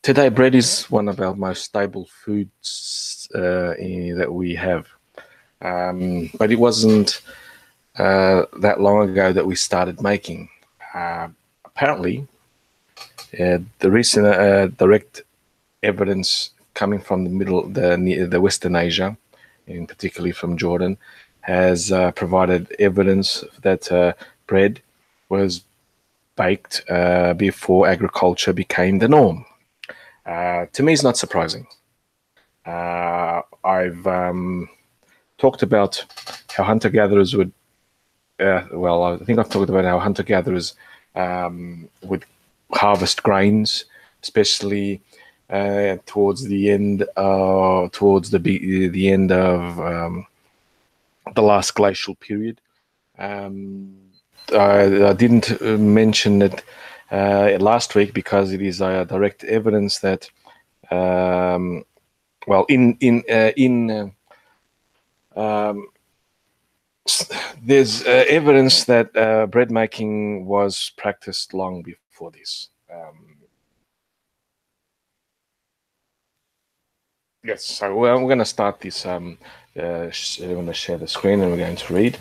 Today, bread is one of our most stable foods that we have. But it wasn't that long ago that we started making. Apparently, the recent direct evidence coming from the Western Asia, and particularly from Jordan, has provided evidence that bread was baked before agriculture became the norm. To me, it's not surprising. I've talked about how hunter-gatherers would, I think I've talked about how hunter-gatherers would harvest grains, especially towards the end of the last glacial period. I didn't mention it last week because it is direct evidence that, there's evidence that bread making was practiced long before this. Yes, so we're going to start this. I'm going to share the screen and we're going to read.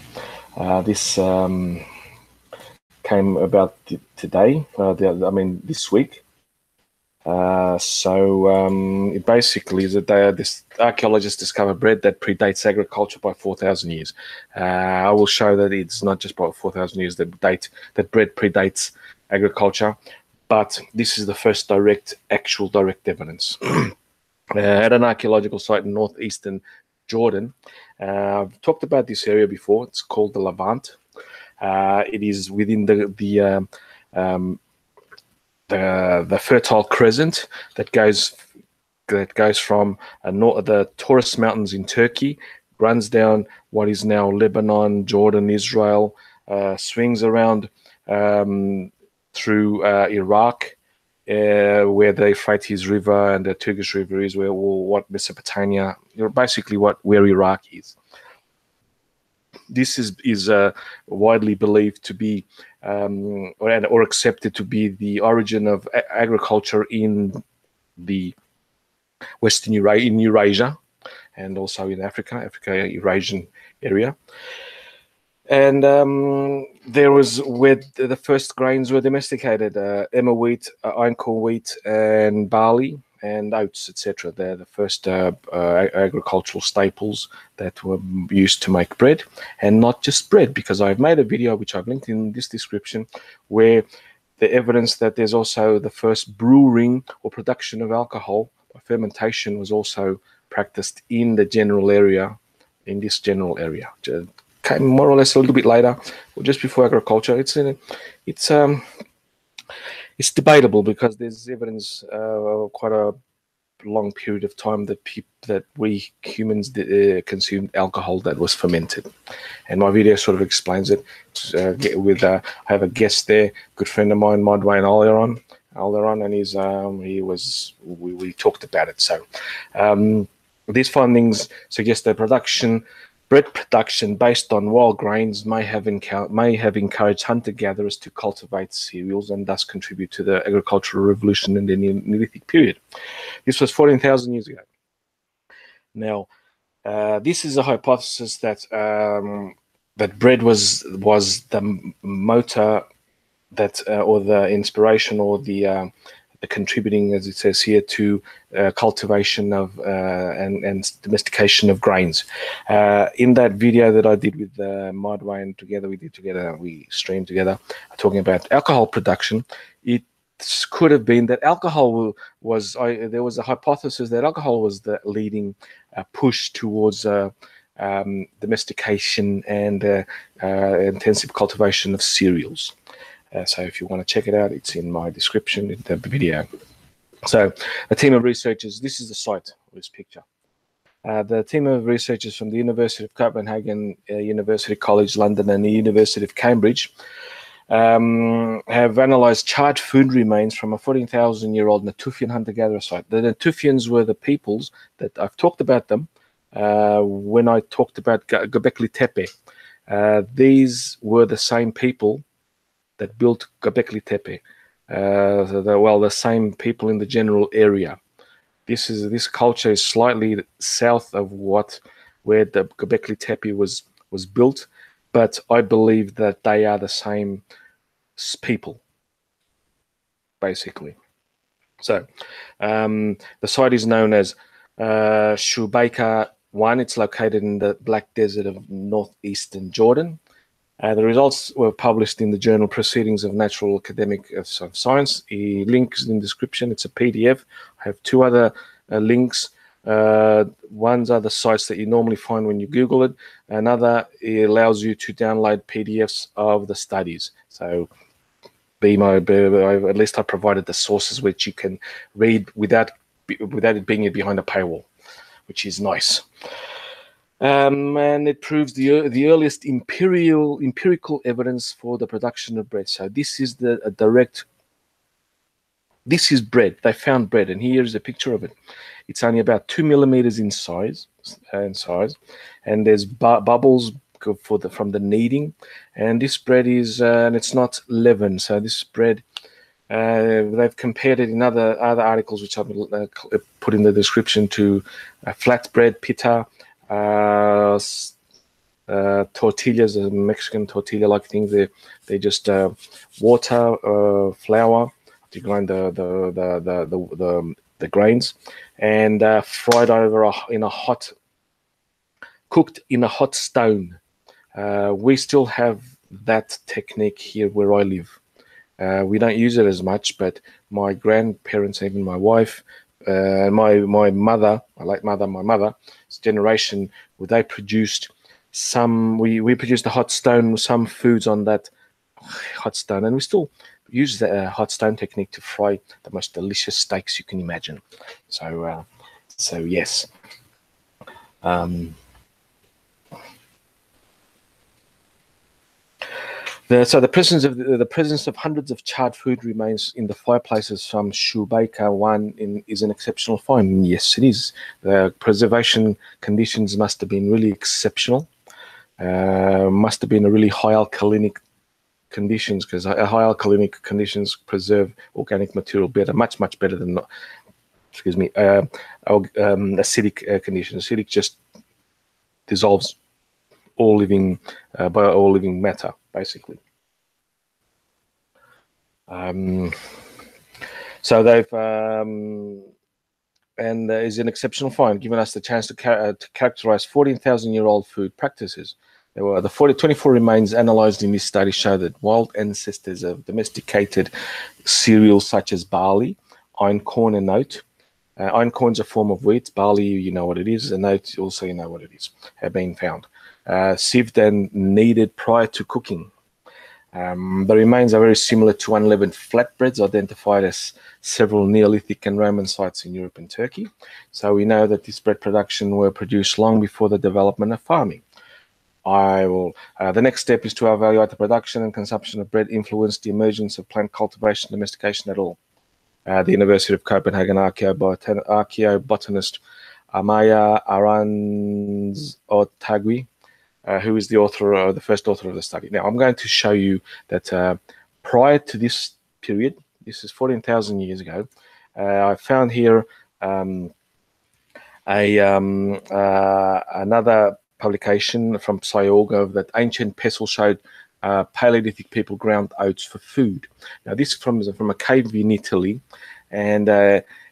This came about today, this week. It basically is that this archaeologists discovered bread that predates agriculture by 4,000 years. I will show that it's not just by 4,000 years that bread predates agriculture, but this is the first actual direct evidence. At an archaeological site in northeastern Jordan. I've talked about this area before. It's called the Levant. It is within the Fertile Crescent that goes from the Taurus Mountains in Turkey, runs down what is now Lebanon, Jordan, Israel, swings around through Iraq, where the Euphrates River and the Tigris River is, where what Mesopotamia, basically where Iraq is. This is widely believed to be or accepted to be the origin of agriculture in the Western Eurasia, and also in Africa, Eurasian area. And there was where the first grains were domesticated: emmer wheat, einkorn wheat, and barley, and oats, etc. They're the first agricultural staples that were used to make bread, and not just bread, because I've made a video which I've linked in this description, where the evidence that there's also the first brewing or production of alcohol by fermentation was also practiced in this general area. Came more or less a little bit later, or just before agriculture. It's debatable because there's evidence quite a long period of time that we humans consumed alcohol that was fermented, and my video sort of explains it. I have a guest there, good friend of mine, Modwayne Alderon, and we talked about it. So these findings suggest that bread production based on wild grains may have encouraged hunter-gatherers to cultivate cereals and thus contribute to the agricultural revolution in the Neolithic period. This was 14,000 years ago. Now, this is a hypothesis that bread was the motor or the inspiration or the contributing, as it says here, to cultivation of and domestication of grains. In that video that I did with Modwayne we streamed together, talking about alcohol production. It could have been that alcohol there was a hypothesis that alcohol was the leading push towards domestication and intensive cultivation of cereals. So if you want to check it out, it's in my description in the video. So a team of researchers, this is the site of this picture. The team of researchers from the University of Copenhagen, University College London, and the University of Cambridge have analysed charred food remains from a 14,000-year-old Natufian hunter-gatherer site. The Natufians were the peoples that I've talked about them when I talked about Göbekli Tepe. These were the same people that built Göbekli Tepe. the same people in the general area. This culture is slightly south of where the Göbekli Tepe was built, but I believe that they are the same people, basically. So the site is known as Shubaika 1. It's located in the Black Desert of northeastern Jordan. The results were published in the journal Proceedings of Natural Academic of Science. The link is in the description. It's a PDF. I have two other links. Ones are the sites that you normally find when you Google it. Another, it allows you to download PDFs of the studies. So at least I provided the sources which you can read without it being behind a paywall, which is nice. And it proves the earliest empirical evidence for the production of bread. So this is this is bread. They found bread, and here's a picture of it. It's only about 2 millimeters in size, and there's bubbles from the kneading. And this bread is, and it's not leaven. So this bread, they've compared it in other articles, which I've put in the description, to flatbread, pita, tortillas, a Mexican tortilla-like thing. They just water, flour to grind the grains, and fried over cooked in a hot stone. We still have that technique here where I live. We don't use it as much, but my grandparents, even my wife, my mother, my late mother, my mother's generation, where they produced we produced a hot stone with some foods on that hot stone, and we still use the hot stone technique to fry the most delicious steaks you can imagine. So yes. The presence of hundreds of charred food remains in the fireplaces from Shubaika 1 is an exceptional find. Yes, it is. The preservation conditions must have been really exceptional. Must have been a really high alkalinic conditions, because high alkalinic conditions preserve organic material better, much better than acidic conditions. Acidic just dissolves all living matter, basically. So they've and is an exceptional find, giving us the chance to characterize 14,000-year-old food practices. There were the 24 remains analyzed in this study show that wild ancestors of domesticated cereals such as barley, einkorn, and oat. Einkorn's a form of wheat. Barley, you know what it is, and oat, also you know what it is, have been found. Sieved and kneaded prior to cooking. The remains are very similar to unleavened flatbreads identified as several Neolithic and Roman sites in Europe and Turkey. So we know that this bread production were produced long before the development of farming. The next step is to evaluate the production and consumption of bread influenced the emergence of plant cultivation and domestication at all. The University of Copenhagen archaeobotanist Amaya Aranz-Otagui, who is the first author of the study. Now, I'm going to show you that prior to this period, this is 14,000 years ago, I found here another publication from Psyorgov that ancient pestle showed Paleolithic people ground oats for food. Now, this is from a cave in Italy, and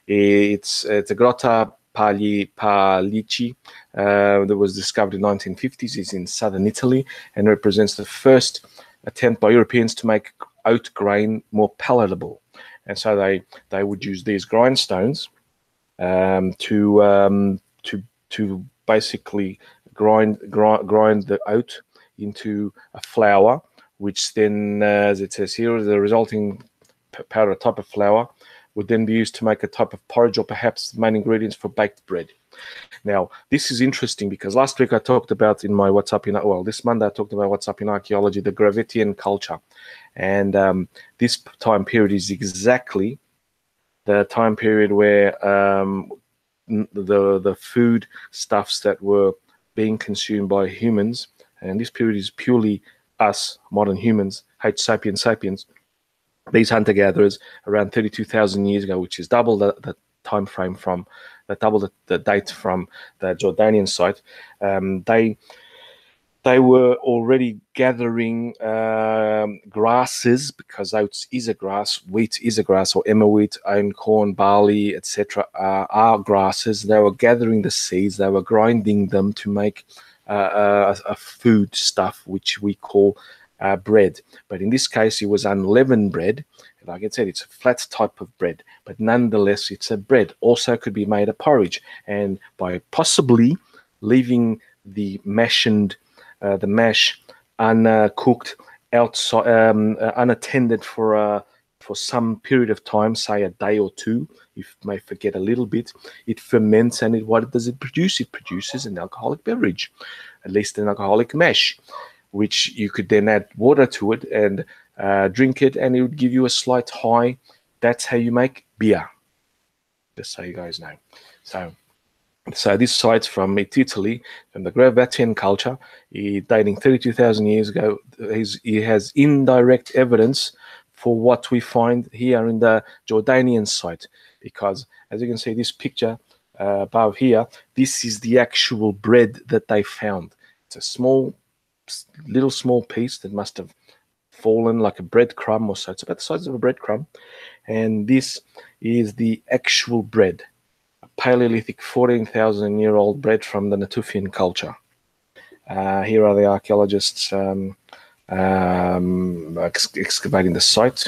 it's a Grotta Palici that was discovered in the 1950s. It's in southern Italy and represents the first attempt by Europeans to make oat grain more palatable. And so they would use these grindstones to basically grind the oat into a flour, which then, as it says here, the resulting powder type of flour would then be used to make a type of porridge, or perhaps the main ingredients for baked bread. Now, this is interesting because last week I talked about in my this Monday I talked about what's up in archaeology, the Gravettian culture. And this time period is exactly the time period where the food stuffs that were being consumed by humans, and this period is purely us, modern humans, H. sapiens sapiens, These hunter-gatherers around 32,000 years ago, which is double the time frame from, double the date from the Jordanian site, they were already gathering grasses, because oats is a grass, wheat is a grass, or emmer wheat, corn, barley, etc. Are grasses. They were gathering the seeds. They were grinding them to make a food stuff, which we call bread. But in this case, it was unleavened bread. Like I said, it's a flat type of bread, but nonetheless, it's a bread. Also could be made a porridge. And by possibly leaving the mash uncooked outside, unattended for some period of time, say a day or two, you may forget a little bit, it ferments, and what does it produce? It produces an alcoholic beverage, at least an alcoholic mash, which you could then add water to it and drink it, and it would give you a slight high. That's how you make beer, just so you guys know. So this site's from Italy, from the Gravatian culture, dating 32,000 years ago. He has indirect evidence for what we find here in the Jordanian site, because as you can see, this picture above here, this is the actual bread that they found. It's a small piece that must have fallen like a breadcrumb or so. It's about the size of a breadcrumb, and this is the actual bread. Paleolithic 14,000-year-old bread from the Natufian culture. Here are the archaeologists excavating the site.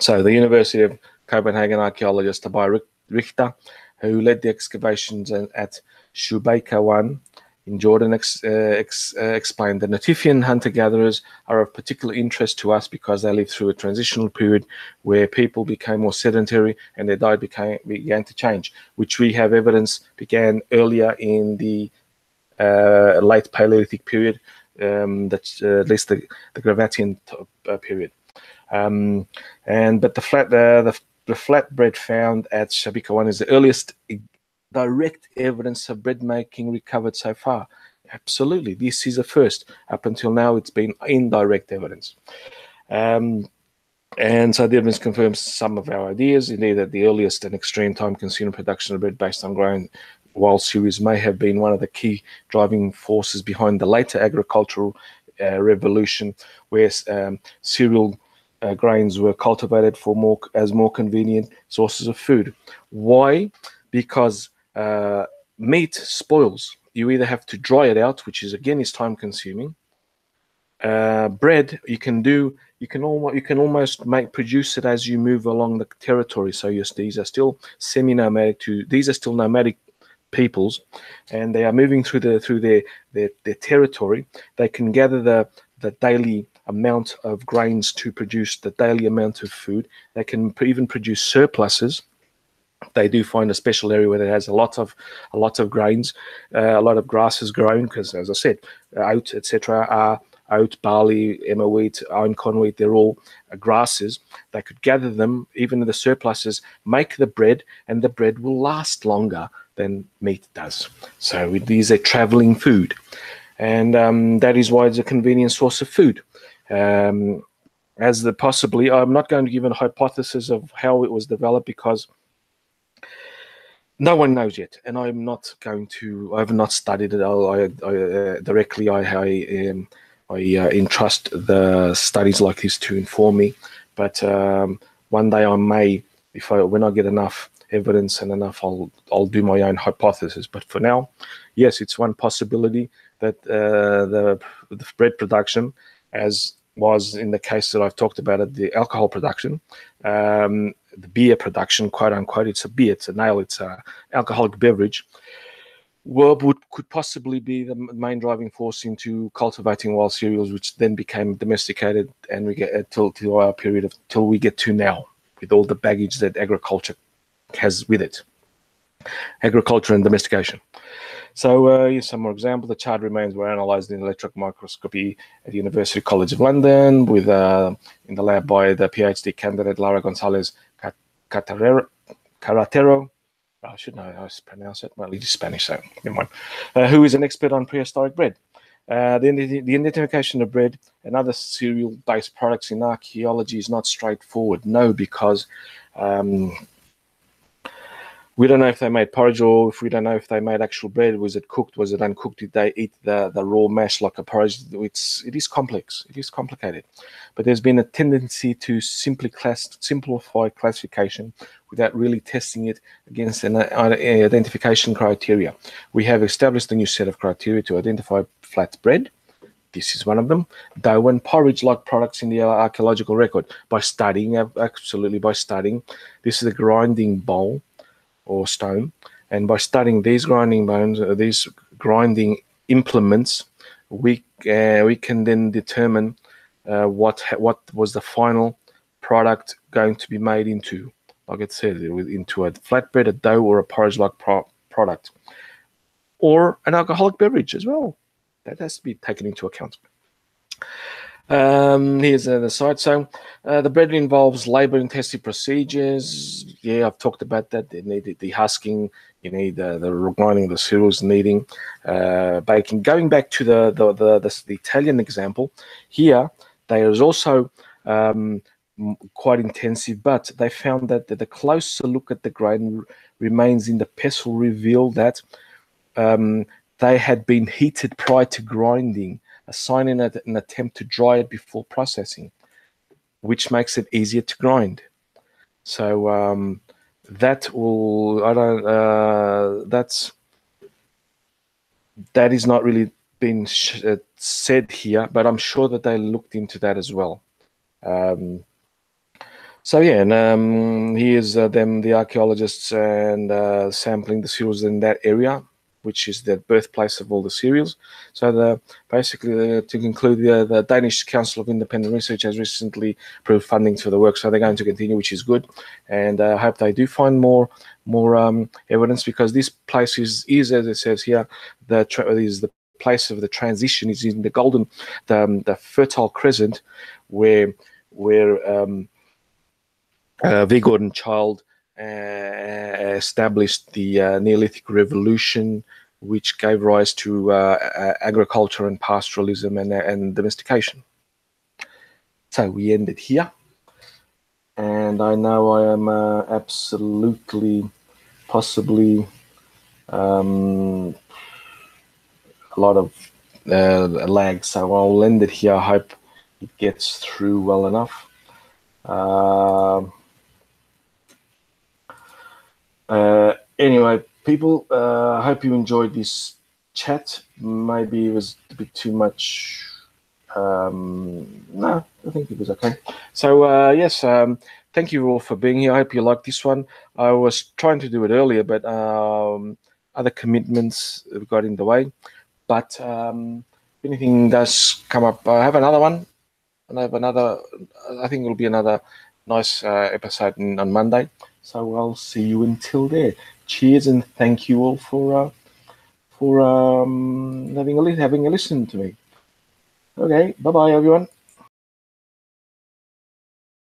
So the University of Copenhagen archaeologist Tobias Richter, who led the excavations at Shubaika 1 in Jordan, explained the Natufian hunter-gatherers are of particular interest to us because they lived through a transitional period where people became more sedentary and their diet began to change, which we have evidence began earlier in the late Paleolithic period, that's at least the Gravatian period. But the flatbread found at Shubaika 1 is the earliest direct evidence of bread making recovered so far. Absolutely, this is a first. Up until now, it's been indirect evidence. And so the evidence confirms some of our ideas, indeed that the earliest and extreme time-consuming production of bread based on grown wild cereals may have been one of the key driving forces behind the later agricultural revolution, where cereal grains were cultivated for as more convenient sources of food. Why? Because meat spoils. You either have to dry it out, which is time consuming. Bread you can almost produce it as you move along the territory. So these are still semi-nomadic. These are still nomadic peoples, and they are moving through their territory. They can gather the daily amount of grains to produce the daily amount of food. They can even produce surpluses. They do find a special area where it has a lot of grains, a lot of grasses growing, because, as I said, oat, etc., are oat, barley, emmer wheat, corn wheat. They're all grasses. They could gather them, even in the surpluses, make the bread, and the bread will last longer than meat does. So it is a traveling food, and that is why it's a convenient source of food. Possibly, I'm not going to give a hypothesis of how it was developed, because no one knows yet, and I'm not going to. I have not studied it directly. I entrust the studies like this to inform me. But one day I may, when I get enough evidence and enough, I'll do my own hypothesis. But for now, yes, it's one possibility that the bread production, as was in the case that I've talked about it, the alcohol production, the beer production, quote unquote, it's a beer, it's an ale, it's an alcoholic beverage, could possibly be the main driving force into cultivating wild cereals, which then became domesticated, and we get till our period till we get to now, with all the baggage that agriculture has with it, agriculture and domestication. So here's some more examples. The charred remains were analysed in electron microscopy at the University College of London, with in the lab by the PhD candidate Lara Gonzalez Carretero. I should know how to pronounce it. Well, it's Spanish, so never mind. Who is an expert on prehistoric bread. The identification of bread and other cereal-based products in archaeology is not straightforward. No, because we don't know if they made porridge, or if we don't know if they made actual bread. Was it cooked? Was it uncooked? Did they eat the raw mash like a porridge? It is complex. It is complicated. But there's been a tendency to simplify classification without really testing it against an identification criteria. We have established a new set of criteria to identify flat bread. This is one of them. Dough and porridge-like products in the archaeological record. By studying, absolutely by studying. This is a grinding bowl or stone, and by studying these grinding bones, these grinding implements, we can then determine what was the final product going to be made into. Like it said, into a flatbread, a dough, or a porridge-like product, or an alcoholic beverage as well. That has to be taken into account. Here's the side. So the bread involves labor-intensive procedures. Yeah, I've talked about that. You need the husking, you need the grinding of the cereals, kneading, baking. Going back to the Italian example, here there is also quite intensive, but they found that the closer look at the grain remains in the pestle revealed that they had been heated prior to grinding, a sign in an attempt to dry it before processing, which makes it easier to grind. So that is not really been said here, but I'm sure that they looked into that as well. So yeah, and here's the archaeologists and sampling the cereals in that area, which is the birthplace of all the cereals. So basically, to conclude, the Danish Council of Independent Research has recently approved funding for the work, so they're going to continue, which is good. And I hope they do find more evidence, because this place is as it says here, is the place of the transition, is in the golden, the Fertile Crescent, where Vigord and Child established the Neolithic Revolution, which gave rise to agriculture and pastoralism and domestication. So we end it here. And I know I am absolutely, possibly a lot of lag. So I'll end it here. I hope it gets through well enough. Anyway, people, I hope you enjoyed this chat. Maybe it was a bit too much. No, I think it was okay. So yes, thank you all for being here. I hope you liked this one. I was trying to do it earlier, but other commitments got in the way. But if anything does come up, I have another one. And I have another. I think it'll be another nice episode on Monday. So I'll see you until there. Cheers, and thank you all for having a listen to me. Okay, bye-bye, everyone.